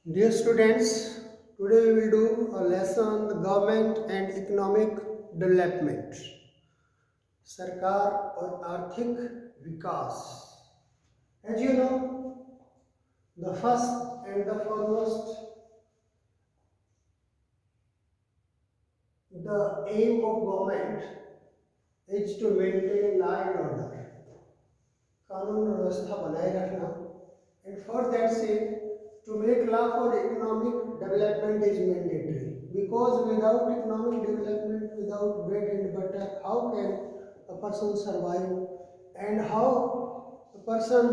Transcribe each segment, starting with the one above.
Dear students, today we will do a lesson on the government and economic development. सरकार और आर्थिक विकास. As you know, the first and the foremost, the aim of government is to maintain law and order. कानून व्यवस्था बनाए रखना. And for that sake, to make law for economic development is mandatory, because without economic development, without bread and butter, how can a person survive, and how a person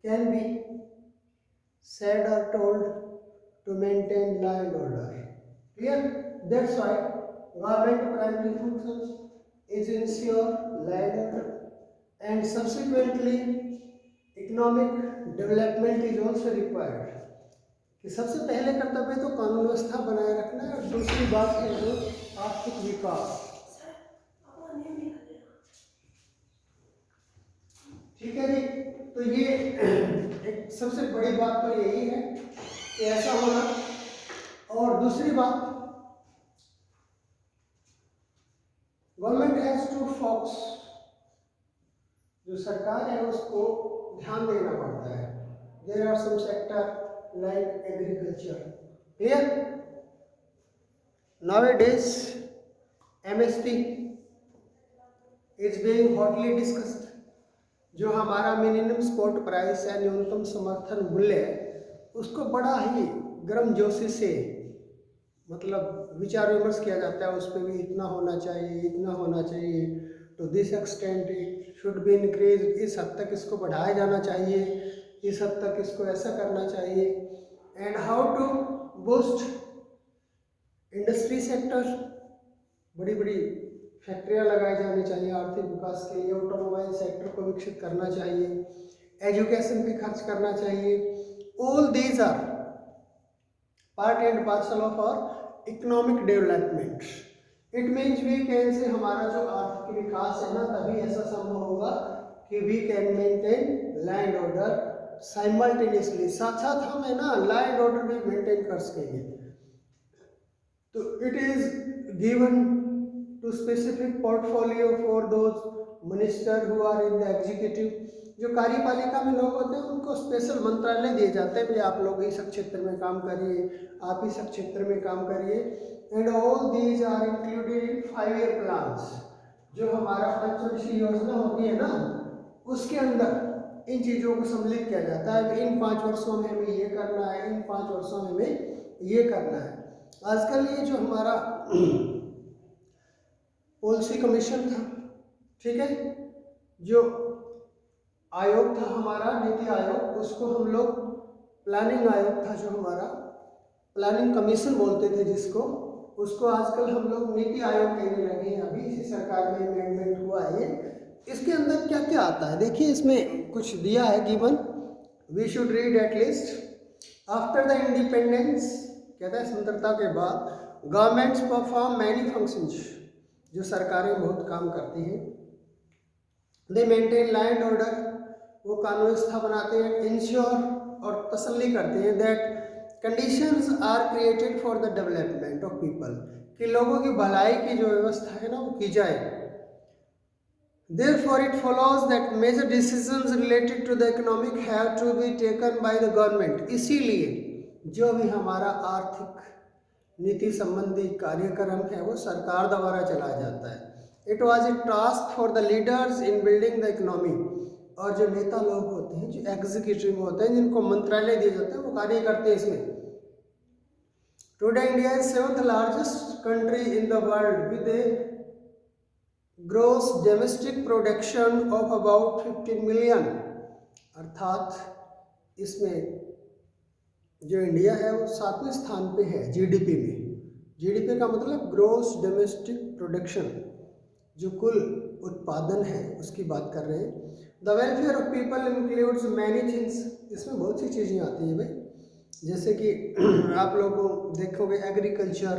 can be said or told to maintain law and order. Clear? That's why government primary functions is ensure law and order, and subsequently economic development is also required. कि सबसे पहले कर्तव्य तो कानून व्यवस्था बनाए रखना है, और दूसरी बात है जो आर्थिक विकास. ठीक है जी. तो ये एक सबसे बड़ी बात तो यही है कि ऐसा होना. और दूसरी बात, गवर्नमेंट हैज टू फोकस, जो सरकार है उसको ध्यान देना पड़ता है. There are some sector like agriculture. Clear? Nowadays MSP is being hotly discussed. जो हमारा मिनिमम सपोर्ट प्राइस है, न्यूनतम समर्थन मूल्य है, उसको बड़ा ही गर्मजोशी से मतलब विचार विमर्श किया जाता है. उस पर भी इतना होना चाहिए, इतना होना चाहिए, to this extent it should be increase. इस हद तक इसको बढ़ाया जाना चाहिए, इस हद तक इसको ऐसा करना चाहिए. And how to boost industry sector. बड़ी बड़ी फैक्ट्रियाँ लगाई जानी चाहिए आर्थिक विकास के लिए. ऑटोमोबाइल सेक्टर को विकसित करना चाहिए. एजुकेशन पे खर्च करना चाहिए. All these are part and parcel of our economic development. It means we can say हमारा जो आर्थिक विकास है ना, तभी ऐसा संभव होगा कि we can maintain law and order simultaneously. साथ साथ हम है ना लॉ एंड ऑर्डर भी मेंटेन कर सकेंगे. तो it is given to specific portfolio for those minister who are in the executive. जो कार्यपालिका में लोग होते हैं उनको स्पेशल मंत्रालय दिए जाते हैं, भाई आप लोग इस क्षेत्र में काम करिए, आप इस क्षेत्र में काम करिए. And all these are included in 5 year plans. जो हमारा पंचवर्षीय योजना होती है ना, उसके अंदर इन चीज़ों को सम्मिलित किया जाता है. इन 5 वर्षों में हमें ये करना है, इन 5 वर्षों में हमें ये करना है. आजकल ये जो हमारा पॉलिसी कमीशन था, ठीक है, जो आयोग था हमारा नीति आयोग, उसको हम लोग प्लानिंग आयोग था जो हमारा, प्लानिंग कमीशन बोलते थे जिसको, उसको आजकल हम लोग नीति आयोग कहने लगे हैं. अभी इसी सरकार में अमेंडमेंट हुआ है. इसके अंदर क्या क्या आता है देखिए, इसमें कुछ दिया है given. We should read at least. After the independence, कहता है स्वतंत्रता के बाद, गवर्नमेंट्स परफॉर्म मैनी फंक्शंस. जो सरकारें बहुत काम करती हैं. दे मेंटेन लॉ एंड ऑर्डर, वो कानून व्यवस्था बनाते हैं. इंश्योर, और तसल्ली करते हैं that conditions are created for the development of people, कि लोगों की भलाई की जो व्यवस्था है ना वो की जाए. Therefore it follows that major decisions related to the economic have to be taken by the government. इसीलिए जो भी हमारा आर्थिक नीति संबंधी कार्यक्रम है वो सरकार द्वारा चलाया जाता है. It was a task for the leaders in building the economy. और जो नेता लोग होते हैं, जो एग्जीक्यूटिव होते हैं, जिनको मंत्रालय दिए जाते हैं, वो कार्य करते हैं इसमें. Today India is 7th largest country in the world with a gross domestic production of about 15 million. अर्थात इसमें जो इंडिया है वो 7वें स्थान पे है जीडीपी में. जीडीपी का मतलब ग्रोस डोमेस्टिक प्रोडक्शन, जो कुल उत्पादन है उसकी बात कर रहे हैं. The welfare of people includes many things. इसमें बहुत सी चीज़ें आती हैं भाई, जैसे कि आप लोग देखोगे agriculture,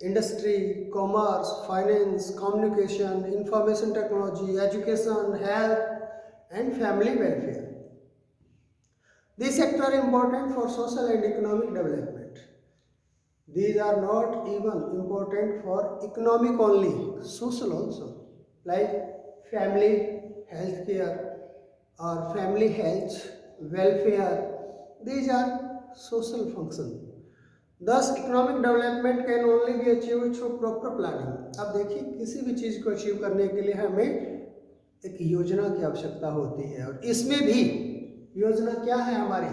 industry, commerce, finance, communication, information technology, education, health and family welfare. These sectors are important for social and economic development. These are not even important for economic only, social also, like family health care or family health, welfare. These are social functions. Thus, economic development can only be achieved through proper planning. अब देखिए, किसी भी चीज़ को achieve करने के लिए हमें एक योजना की आवश्यकता होती है, और इसमें भी योजना क्या है हमारी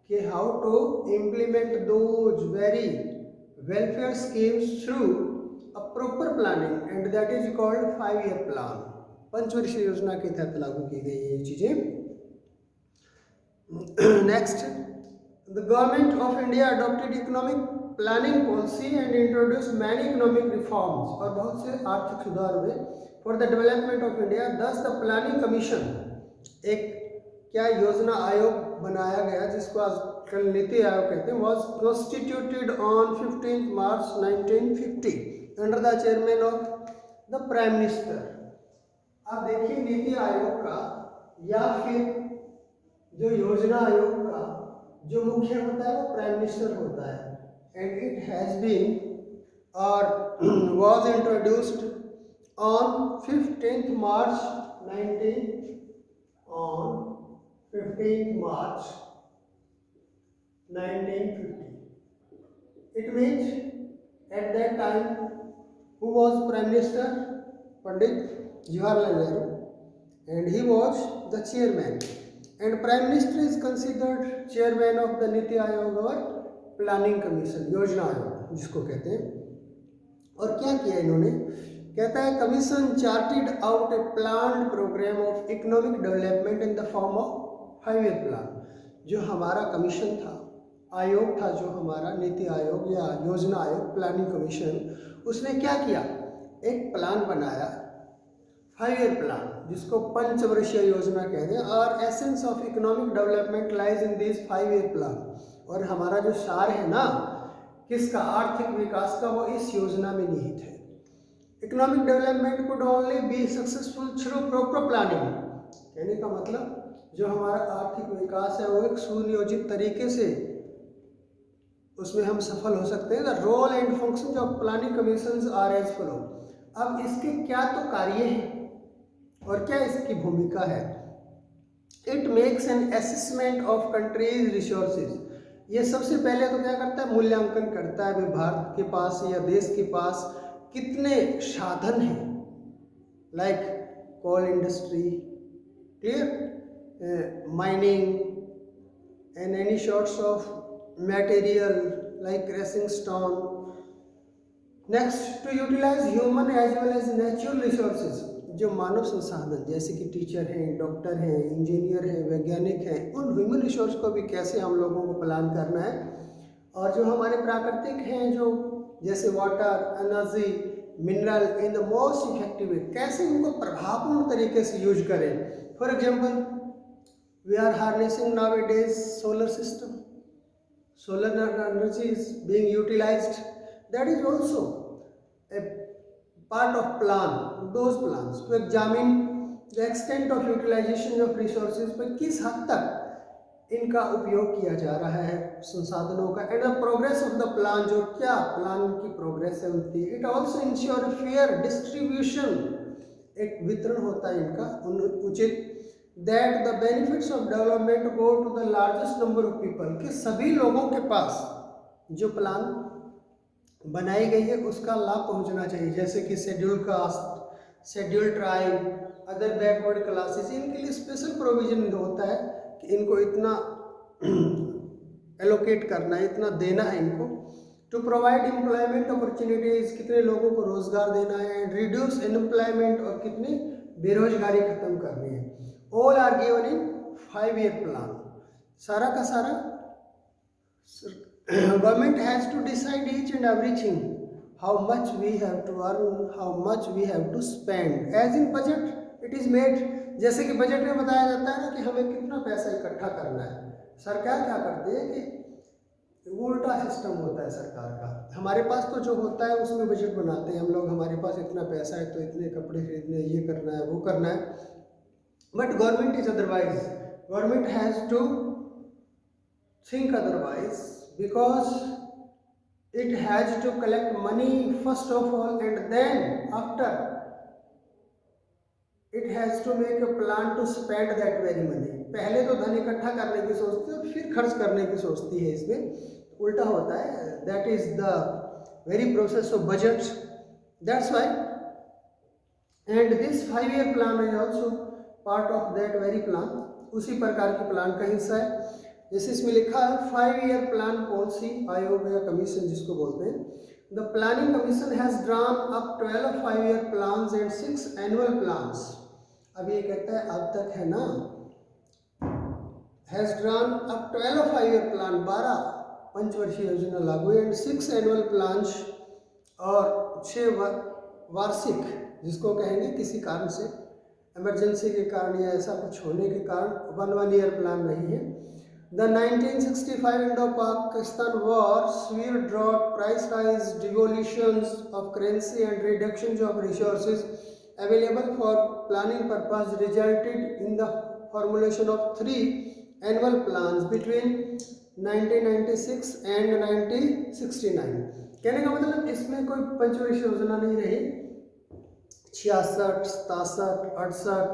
कि how to implement those very welfare schemes through a proper planning, and that is called 5 year plan. पंचवर्षीय योजना के तहत लागू की गई ये चीज़ें। Next, the government of India adopted economic planning policy and introduce many economic reforms, और बहुत से आर्थिक सुधार हुए for the development of India. Thus the planning commission, एक क्या योजना आयोग बनाया गया जिसको आजकल नीति आयोग कहते हैं, was constituted on 15 March 1950 under the chairman of the prime minister. अब देखिए, नीति आयोग का या फिर जो योजना आयोग का जो मुख्य होता है वो प्राइम मिनिस्टर होता है, एंड इट हैज बीन और was introduced on 15 March 1950. It means at that time who was prime minister? Pandit Jawaharlal Nehru, and he was the chairman, and prime minister is considered chairman of the Niti Aayog or planning commission, योजना आयोग जिसको कहते हैं। और क्या किया इन्होंने, कहता है commission charted out a planned programme of economic development in the form of 5 year plan. जो हमारा कमीशन था, आयोग था, जो हमारा नीति आयोग या योजना आयोग प्लानिंग कमीशन, उसने क्या किया, एक प्लान बनाया 5 ईयर प्लान जिसको पंचवर्षीय योजना कहते हैं। और essence of economic development lies in this 5 year plan, और हमारा जो सार है ना किसका, आर्थिक विकास का, वो इस योजना में निहित है। Economic development could only be successful through proper planning, कहने का मतलब जो हमारा आर्थिक विकास है वो एक सुनियोजित तरीके से उसमें हम सफल हो सकते हैं। The role and function of planning commission are as follow. अब इसके क्या तो कार्य हैं और क्या इसकी भूमिका है। It makes an assessment of countries resources, ये सबसे पहले तो क्या करता है, मूल्यांकन करता है भारत के पास या देश के पास कितने साधन हैं, like coal industry, clear, mining and any sorts of material like crashing stone. Next, to utilise human as well as natural resources, जो मानव संसाधन जैसे कि टीचर हैं, डॉक्टर हैं, इंजीनियर हैं, वैज्ञानिक हैं, उन ह्यूमन रिसोर्स को भी कैसे हम लोगों को प्लान करना है। और जो हमारे प्राकृतिक हैं, जो जैसे water, energy, mineral, in the most effective way, कैसे इनको प्रभावपूर्ण तरीके से यूज करें। For example, we are harnessing nowadays solar system, solar energy is being utilized, that is also a part of plan, those plans to examine the extent of utilization of resources, पर किस हद तक इनका उपयोग किया जा रहा है संसाधनों का, and the progress of the plan, जो क्या प्लान की प्रोग्रेस है उनकी। It also ensure fair distribution, एक वितरण होता है इनका उचित, that the benefits of development go to the largest number of people, कि सभी लोगों के पास जो प्लान बनाई गई है उसका लाभ पहुंचना चाहिए, जैसे कि schedule caste, schedule tribe, other backward classes, इनके लिए स्पेशल प्रोविजन होता है कि इनको इतना एलोकेट करना है, इतना देना है इनको। टू प्रोवाइड एम्प्लॉयमेंट अपॉर्चुनिटीज, कितने लोगों को रोजगार देना है, रिड्यूस अनएम्प्लॉयमेंट, और कितनी बेरोजगारी खत्म करनी है। All are given in 5 year plan, सारा का सारा। Government has to decide each and everything, how much we have to earn, how much we have to spend, as in budget it is made. जैसे कि budget में बताया जाता है ना कि हमें कितना पैसा इकट्ठा करना है। सरकार क्या करती है कि उल्टा सिस्टम होता है सरकार का, हमारे पास तो जो होता है उसमें बजट बनाते हैं हम लोग, हमारे पास इतना पैसा है तो इतने कपड़े खरीदने, ये करना है, वो करना है। But government is otherwise, government has to think otherwise, because it has to collect money first of all, and then after it has to make a plan to spend that very money. पहले तो धन इकट्ठा करने की सोचती है और फिर खर्च करने की सोचती है, इसमें उल्टा होता है. That is the very process of budget. That's why, and this 5 year plan is also part of that very plan. उसी प्रकार के प्लान का हिस्सा है. जैसे इसमें लिखा है 5 year प्लान पॉलिसी आयोग या कमीशन जिसको बोलते हैं. The planning commission has drawn up 12 5 year plans and 6 annual plans. अब ये कहता है अब तक है ना, has drawn up 12 5 year plan, 12 पंचवर्षीय योजना लागू एंड 6 annual प्लान्स, और 6 वार्षिक जिसको कहेंगे किसी कारण से, इमरजेंसी के कारण या ऐसा कुछ होने के कारण 1 year प्लान नहीं है. The 1965 इंडो-पाकिस्तान war, severe drought, price rise, devaluations of currency and reductions of resources available for planning purpose resulted in the formulation of 3 annual plans between 1996 and 1969. कहने का मतलब इसमें कोई पंचवर्षीय योजना नहीं रही. 66, 67, 68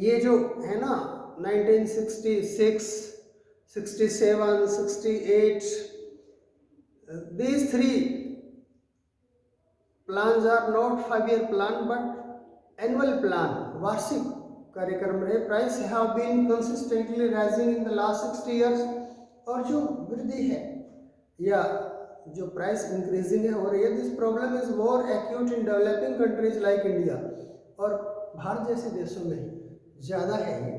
ये जो है ना 1966, 67, 68, these 3 plans are not 5 year plan but annual plan, वार्षिक कार्यक्रम रहे. Price have been consistently rising in the last 60 years, और जो वृद्धि है या जो प्राइस इंक्रीजिंग है हो रही है. This problem is more acute in developing countries like India, और भारत जैसे देशों में ज़्यादा है ये.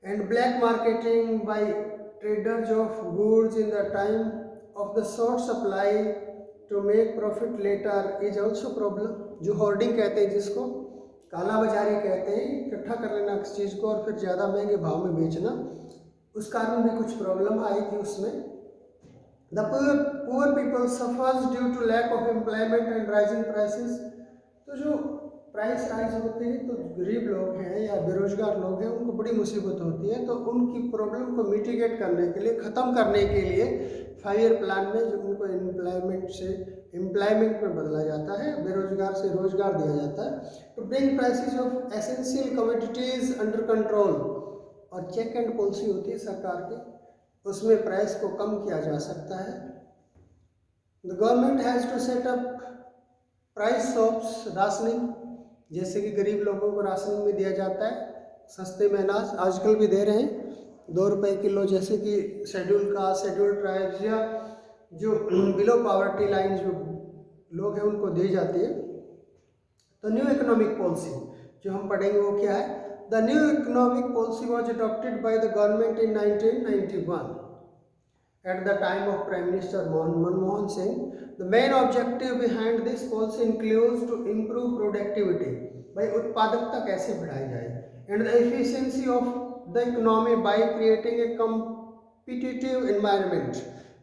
And black marketing by traders of goods in the time of the short supply to make profit later is also problem. जो hoarding कहते हैं, जिसको काला बाजारी कहते हैं, इकट्ठा कर लेना किसी चीज़ को और फिर ज़्यादा महंगे भाव में बेचना, उस कारण भी कुछ प्रॉब्लम आई थी उसमें. The poor people suffers due to lack of employment and rising prices. तो जो प्राइस राइज होते हैं तो गरीब लोग हैं या बेरोजगार लोग हैं, उनको बड़ी मुसीबत होती है. तो उनकी प्रॉब्लम को मिटिगेट करने के लिए, ख़त्म करने के लिए 5 year प्लान में जो उनको एम्प्लॉयमेंट में बदला जाता है, बेरोजगार से रोजगार दिया जाता है. To bring prices of essential commodities under control, और चेक एंड पॉलिसी होती है सरकार की, उसमें प्राइस को कम किया जा सकता है. The government has to set up price shops, rationing, जैसे कि गरीब लोगों को राशनिंग में दिया जाता है सस्ते में अनाज, आजकल भी दे रहे हैं 2 रुपये किलो, जैसे कि शेड्यूल कास्ट, शेड्यूल ट्राइब्स या जो बिलो पावर्टी लाइन जो लोग हैं उनको दी जाती है. तो न्यू इकोनॉमिक पॉलिसी जो हम पढ़ेंगे वो क्या है. The new economic policy was adopted by the government in 1991 at the time of Prime Minister Manmohan Singh. The main objective behind this policy includes to improve productivity, भाई उत्पादकता कैसे बढ़ाई जाए, and the efficiency of the economy by creating a competitive environment,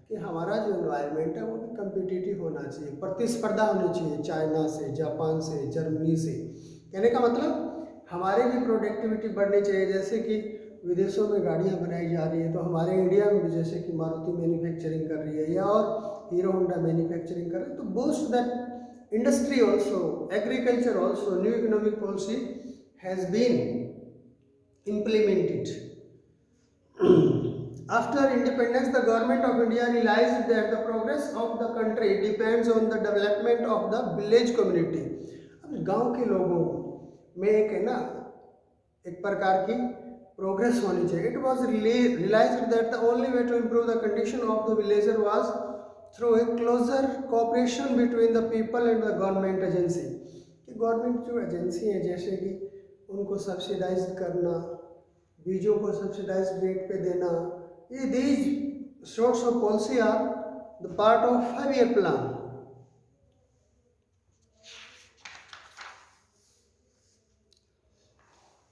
कि हमारा जो environment है वो भी competitive होना चाहिए, प्रतिस्पर्धा होनी चाहिए चाइना से, जापान से, जर्मनी से. कहने का मतलब हमारे भी प्रोडक्टिविटी बढ़नी चाहिए. जैसे कि विदेशों में गाड़ियां बनाई जा रही है, तो हमारे इंडिया में भी जैसे कि मारुति मैन्युफैक्चरिंग कर रही है या और हीरो होंडा मैन्युफैक्चरिंग कर रहे हैं, तो boost that industry also, agriculture also. New economic policy has been implemented. After independence the government of India realised that the progress of the country depends on the development of the village community. अब गाँव के लोगों में एक है ना एक प्रकार की प्रोग्रेस होनी चाहिए. It was realised that the only way to improve the condition of the villager was through a closer cooperation between the people and the government agency. कि गवर्नमेंट जो एजेंसी है जैसे कि उनको सब्सिडाइज करना, बीजों को सब्सिडाइज रेट पे देना, ये these sorts of policy are the part of 5 year plan.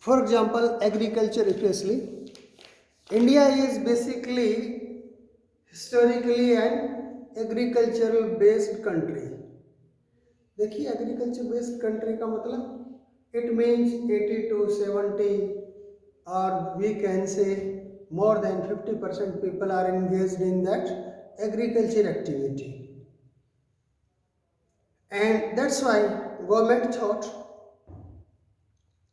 For example, agriculture especially, India is basically historically an agricultural based country. देखिए एग्रीकल्चर बेस्ड कंट्री का मतलब इट मीन्स 80 to 70 और we can say more than 50% people are engaged in that agriculture activity. And that's why government thought,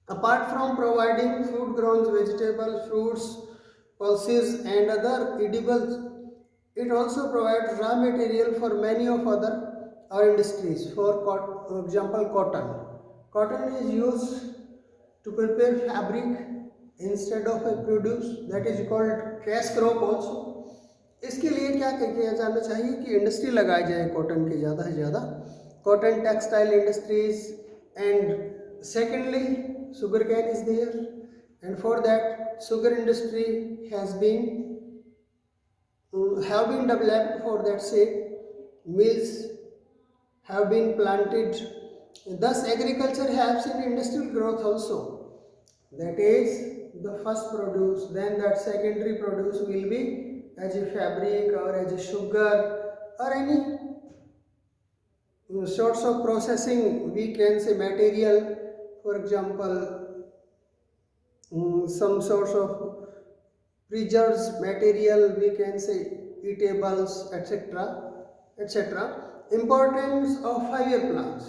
apart from providing food grains, vegetables, fruits, pulses and other edibles, it also provides raw material for many of other our industries. For example, cotton. Cotton is used to prepare fabric instead of a produce, that is called cash crop also. इसके लिए क्या किया जाना चाहिए कि industry लगाई जाए cotton की ज़्यादा से ज़्यादा, cotton textile industries. And secondly sugar cane is there, and for that sugar industry has been have been developed. For that sake mills have been planted. Thus agriculture helps in industrial growth also. That is the first produce, then that secondary produce will be as a fabric or as a sugar or any sorts of processing, we can say material. For example, some sorts of preserves material, we can say eatables, etc. etc. Importance of 5-year plans.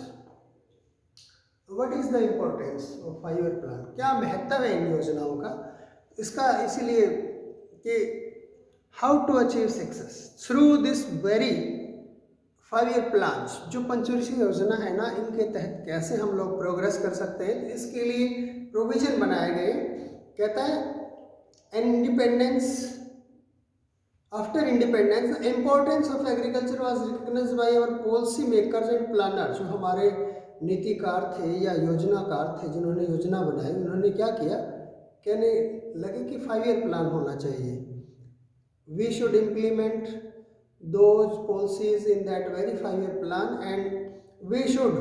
What is the importance of 5-year plan? क्या महत्व है इन योजनाओं का? इसका इसीलिए कि how to achieve success through this very 5-year plans. जो पंचवर्षीय योजना है ना, इनके तहत कैसे हम लोग प्रोग्रेस कर सकते हैं, इसके लिए प्रोविजन बनाए गए. कहता है independence, after independence the importance of agriculture was recognised by our policy makers and planner. जो हमारे नीतिकार थे या योजनाकार थे, जिन्होंने योजना बनाई, उन्होंने क्या किया, कहने लगे कि 5-year प्लान होना चाहिए. We should implement those policies in that very 5-year plan, and we should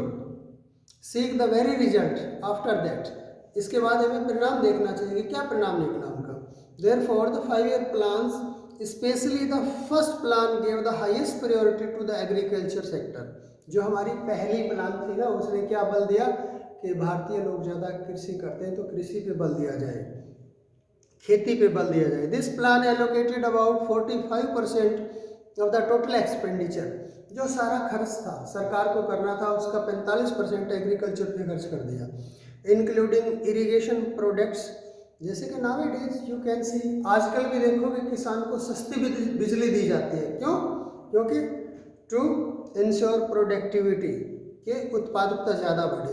seek the very result after that. इसके बाद हमें परिणाम देखना चाहिए, क्या परिणाम निकला उनका. Therefore the 5-year plans, especially the first plan, gave the highest priority to the agriculture sector. जो हमारी पहली प्लान थी ना, उसने क्या बल दिया कि भारतीय लोग ज़्यादा कृषि करते हैं तो कृषि पे बल दिया जाए, खेती पे बल दिया जाए. This plan allocated about 45% of the total expenditure. जो सारा खर्च था सरकार को करना था, उसका 45% एग्रीकल्चर पे खर्च कर दिया, इंक्लूडिंग इरिगेशन प्रोडक्ट्स. जैसे कि now it is you can सी, आजकल भी देखोगे किसान को सस्ती बिजली दी जाती है. क्यों? क्योंकि टू इंश्योर प्रोडक्टिविटी, के उत्पादकता ज़्यादा बढ़े.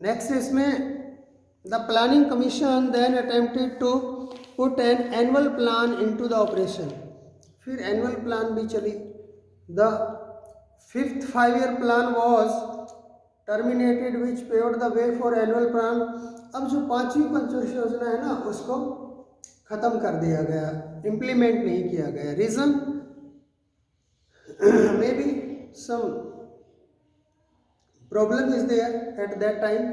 नेक्स्ट इसमें the planning commission then attempted to put an annual plan into the operation. फिर annual plan भी चली. The 5th 5-year plan was terminated, which paved the way for annual plan. अब जो 5वीं पंचवर्षीय योजना है ना, उसको खत्म कर दिया गया, इम्प्लीमेंट नहीं किया गया. Reason may be some problem is there at that time,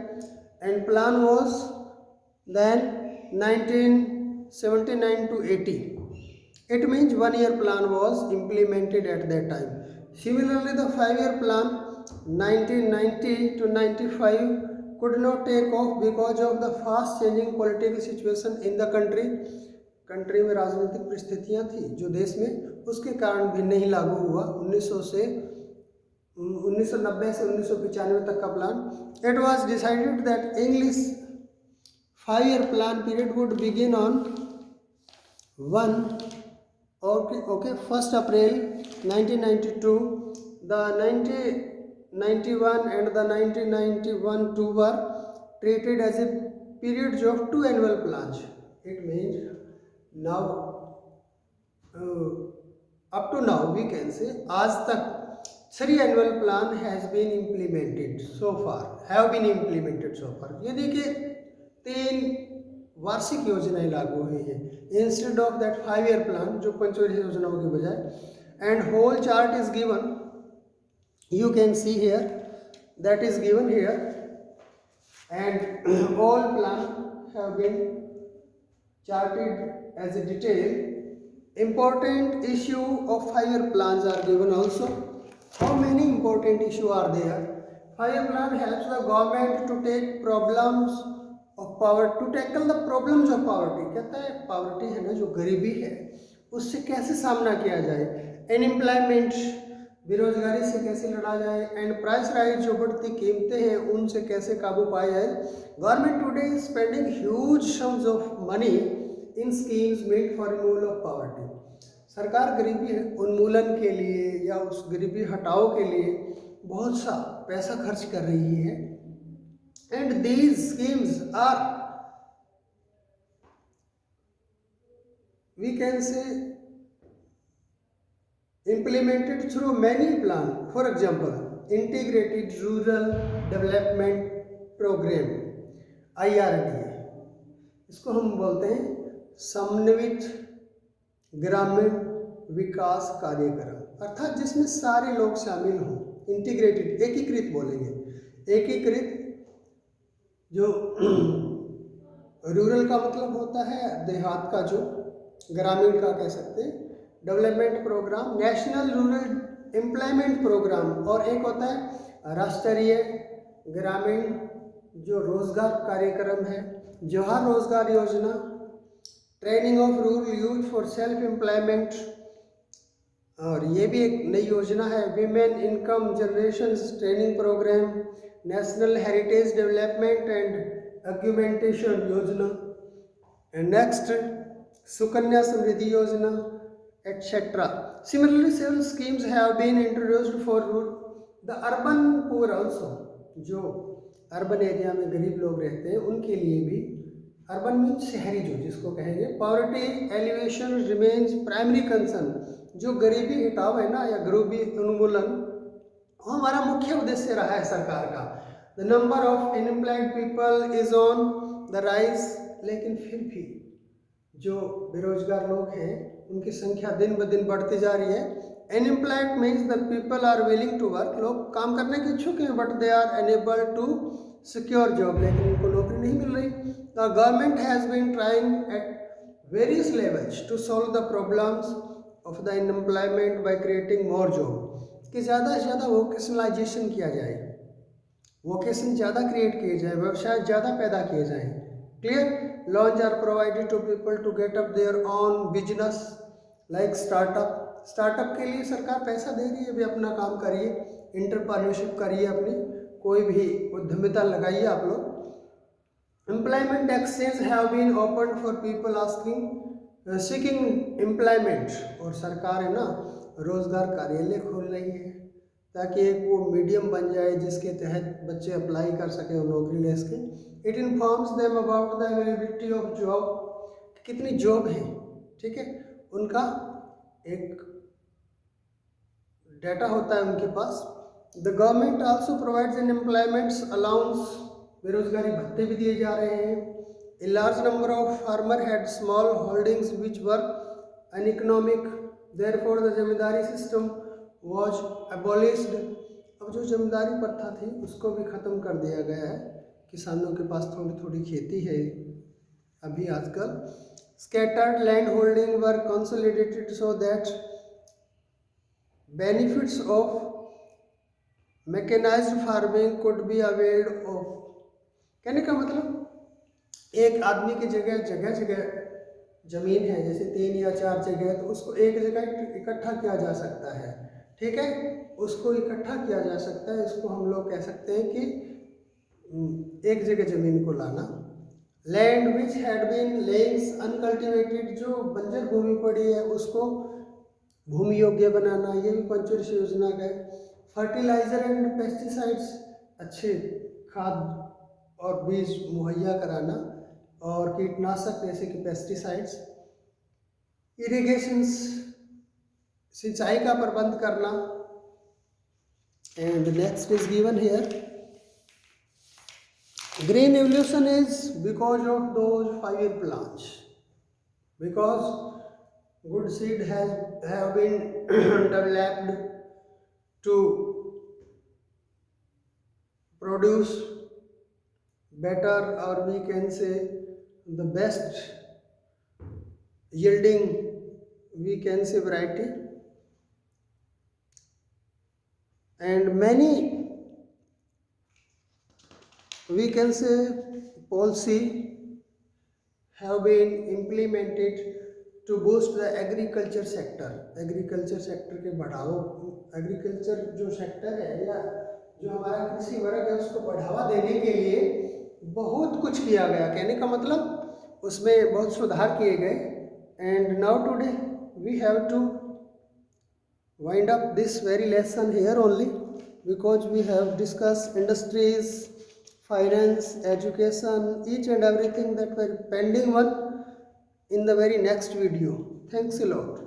and plan was then 1979 to 80. It means 1-year plan was implemented at that time. Similarly, the 5-year plan 1990 to 95 could not take off because of the fast changing political situation in the country. Country में राजनीतिक परिस्थितियां थी जो देश में, उसके कारण भी नहीं लागू हुआ. 1990 से 1995 तक का plan. It was decided that English 5-year plan period would begin on 1st April 1992. The 1991 and the 1991 two were treated as a periods of 2 annual plans. It means now up to now we can say आज तक 3 annual plan has been implemented so far, have been implemented so far. यानी कि 3 वार्षिक योजनाएं लागू हुई है instead of that 5-year plan, जो पंचवर्षीय योजनाओं की बजाय. And whole chart is given, you can see here, that is given here, and all plan have been charted as a detail. Important issue of 5-year plans are given also. How many important issues are there? 5-year plan helps the government to take problems of power to tackle the problems of poverty. कहता है poverty है ना, जो गरीबी है, उससे कैसे सामना किया जाए, अनएम्प्लॉयमेंट, बेरोजगारी से कैसे लड़ा जाए, एंड प्राइस राइज, जो बढ़ती कीमतें हैं उनसे कैसे काबू पाया जाए। Government today is spending huge sums of money in schemes made for removal of poverty. सरकार गरीबी उन्मूलन के लिए या उस गरीबी हटाओ के लिए बहुत सा पैसा खर्च कर रही है। And these schemes are, we can say, implemented through many plan. For example, integrated rural development program IRDA, इसको हम बोलते हैं समन्वित ग्रामीण विकास कार्यक्रम, अर्थात जिसमें सारे लोग शामिल हों। इंटीग्रेटेड, एकीकृत बोलेंगे, एकीकृत, जो रूरल का मतलब होता है देहात का, जो ग्रामीण का कह सकते हैं, development programme, national rural employment programme, और एक होता है राष्ट्रीय ग्रामीण जो रोजगार कार्यक्रम है, Jawahar Rozgar Yojana, training of rural youth for self employment, और ये भी एक नई योजना है, women income generation training programme, national heritage development and augmentation Yojana, and next Sukanya Samriddhi Yojana, etc. Similarly, several schemes have been introduced for the urban poor also. जो urban area में गरीब लोग रहते हैं उनके लिए भी, अर्बन मीन शहरी, जो जिसको कहेंगे, poverty alleviation remains primary concern, जो गरीबी हटाओ है ना, या गरीबी उन्मूलन, वो हमारा मुख्य उद्देश्य रहा है सरकार का। The number of unemployed people is on the rise, लेकिन फिर भी जो बेरोजगार लोग हैं उनकी संख्या दिन ब दिन बढ़ती जा रही है। Unemployed means the people are willing to work, लोग काम करने के इच्छुक हैं, but they are unable to secure job, लेकिन उनको नौकरी नहीं मिल रही। The government has been trying at various levels to solve the problems of the unemployment by creating more job, कि ज़्यादा से ज़्यादा वोकेशनलाइजेशन किया जाए, वोकेशन ज़्यादा क्रिएट किए जाए, व्यवसाय ज़्यादा पैदा किए जाएँ। Clear, loans are provided to people to get up their own business like startup के लिए सरकार पैसा दे रही है, भी अपना काम करिए, इंटरप्रेन्योरशिप करिए, अपनी कोई भी उद्यमिता लगाइए आप लोग। Employment exchange have been open for people asking seeking employment, और सरकार है ना रोजगार कार्यालय खोल रही है ताकि एक वो मीडियम बन जाए जिसके तहत बच्चे अप्लाई कर सकें और नौकरी ले सकें। It informs them about the availability of job, कितनी जॉब है, ठीक है, उनका एक डाटा होता है उनके पास। The government also provides an employment allowance, बेरोजगारी भत्ते भी दिए जा रहे हैं। A large number of farmer had small holdings which were uneconomic, therefore the zamindari system was abolished. अब जो जमींदारी प्रथा थी उसको भी ख़त्म कर दिया गया है, किसानों के पास थोड़ी थोड़ी खेती है अभी आजकल। Scattered land holding were consolidated so that benefits of mechanised farming could be availed of. कहने का मतलब एक आदमी की जगह जगह जमीन है, जैसे 3 या 4 जगह, तो उसको एक जगह इकट्ठा किया जा सकता है, ठीक है, उसको इकट्ठा किया जा सकता है। इसको हम लोग कह सकते हैं कि एक जगह जमीन को लाना। Land which had been layings uncultivated, जो बंजर भूमि पड़ी है उसको भूमि योग्य बनाना, ये भी पंचवर्षीय योजना का है। फर्टिलाइजर एंड पेस्टिसाइड्स, अच्छे खाद और बीज मुहैया कराना, और कीटनाशक जैसे कि पेस्टिसाइड्स। इरिगेशंस, सिंचाई का प्रबंध करना। And next is given here, green evolution is because of those 5-year plans, because good seed have been developed to produce better, or we can say the best yielding, we can say variety, and many we can say policy have been implemented to boost the agriculture sector. Agriculture sector के बढ़ावा, agriculture जो sector है या जो हमारा कृषि वर्ग है उसको बढ़ावा देने के लिए बहुत कुछ किया गया। कहने का मतलब उसमें बहुत सुधार किए गए। And now today we have to wind up this very lesson here only, because we have discussed industries, finance, education, each and everything that were pending one in the very next video. Thanks a lot.